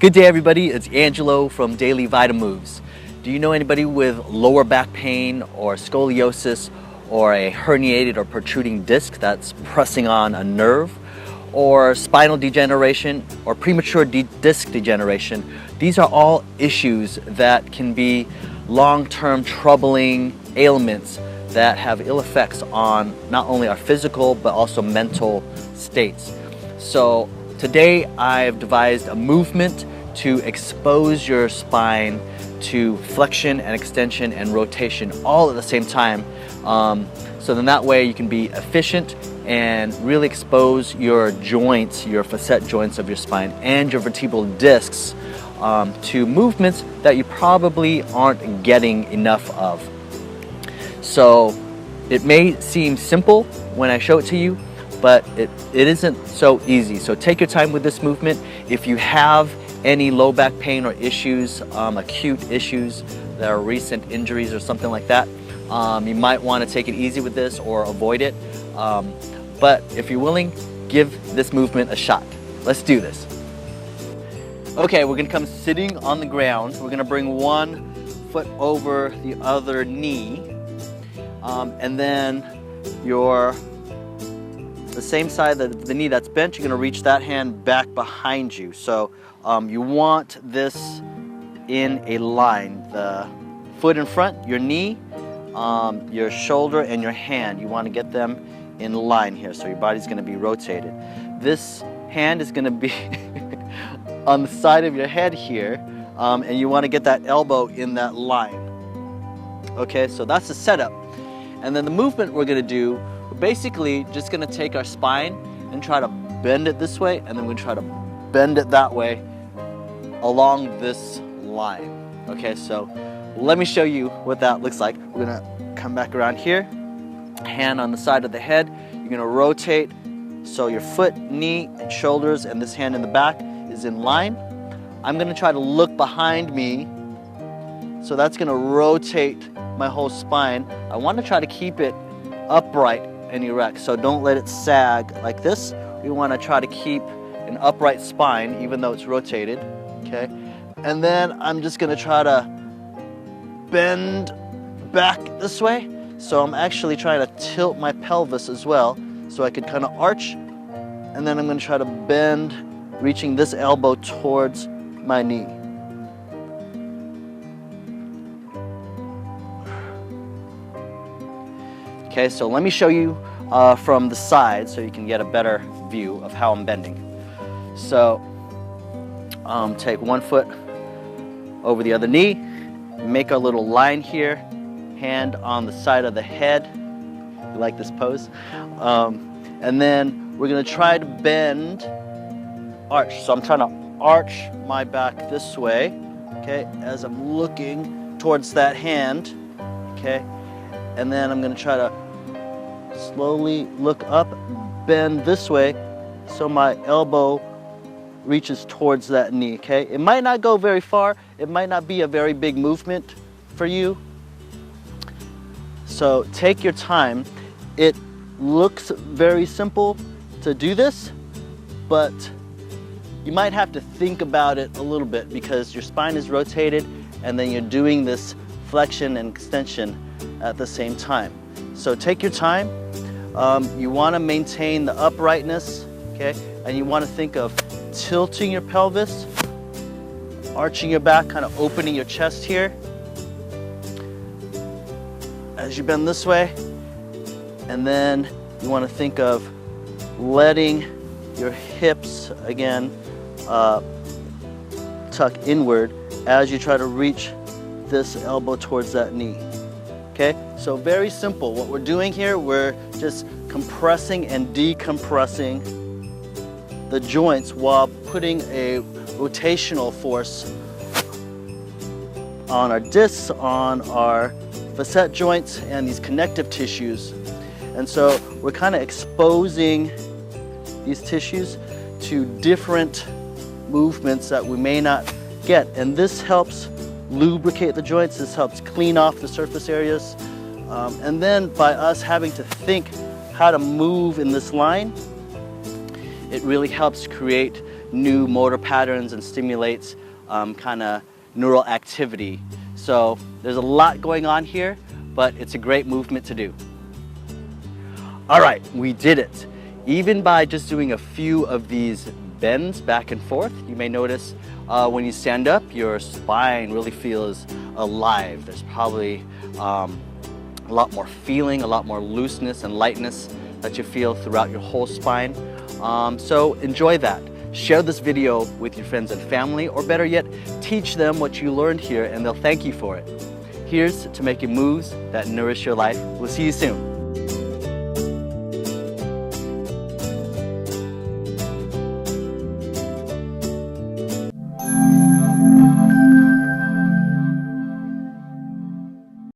Good day everybody, it's Angelo from Daily Vitamoves. Do you know anybody with lower back pain or scoliosis or a herniated or protruding disc that's pressing on a nerve, or spinal degeneration or premature disc degeneration? These are all issues that can be long-term troubling ailments that have ill effects on not only our physical but also mental states. So today I've devised a movement to expose your spine to flexion and extension and rotation all at the same time. So then that way you can be efficient and really expose your joints, your facet joints of your spine and your vertebral discs to movements that you probably aren't getting enough of. So it may seem simple when I show it to you, but it isn't so easy. So take your time with this movement. If you have any low back pain or issues, acute issues that are recent injuries or something like that, you might want to take it easy with this or avoid it. But if you're willing, give this movement a shot. Let's do this. Okay, we're going to come sitting on the ground. We're going to bring one foot over the other knee, and then the same side of the knee that's bent, you're going to reach that hand back behind you. So you want this in a line. The foot in front, your knee, your shoulder, and your hand. You want to get them in line here, so your body's going to be rotated. This hand is going to be on the side of your head here, and you want to get that elbow in that line. Okay, so that's the setup. And then the movement we're going to do, we're basically just going to take our spine and try to bend it this way, and then we're going to try to bend it that way along this line. Okay, so let me show you what that looks like. We're going to come back around here, hand on the side of the head. You're going to rotate so your foot, knee, and shoulders, and this hand in the back is in line. I'm going to try to look behind me, so that's going to rotate my whole spine. I want to try to keep it upright and erect, so don't let it sag like this. We want to try to keep an upright spine even though it's rotated. Okay, and then I'm just going to try to bend back this way. So I'm actually trying to tilt my pelvis as well, so I could kind of arch, and then I'm going to try to bend, reaching this elbow towards my knee. Okay, so let me show you from the side so you can get a better view of how I'm bending. So take one foot over the other knee, make our little line here, hand on the side of the head. You like this pose? And then we're going to try to bend, arch. So I'm trying to arch my back this way, okay, as I'm looking towards that hand, okay, and then I'm going to try to slowly look up, bend this way so my elbow reaches towards that knee. Okay, it might not go very far, it might not be a very big movement for you, so take your time. It looks very simple to do this, but you might have to think about it a little bit because your spine is rotated and then you're doing this flexion and extension at the same time. So take your time. You want to maintain the uprightness, okay, and you want to think of tilting your pelvis, arching your back, kind of opening your chest here as you bend this way, and then you want to think of letting your hips again tuck inward as you try to reach this elbow towards that knee. Okay, so very simple. What we're doing here, we're just compressing and decompressing the joints while putting a rotational force on our discs, on our facet joints, and these connective tissues. And so we're kind of exposing these tissues to different movements that we may not get. And this helps lubricate the joints, this helps clean off the surface areas. And then by us having to think how to move in this line, it really helps create new motor patterns and stimulates kind of neural activity. So there's a lot going on here, but it's a great movement to do. All right, we did it. Even by just doing a few of these bends back and forth, you may notice when you stand up, your spine really feels alive. There's probably a lot more feeling, a lot more looseness and lightness that you feel throughout your whole spine. So enjoy that. Share this video with your friends and family, or better yet, teach them what you learned here and they'll thank you for it. Here's to making moves that nourish your life. We'll see you soon.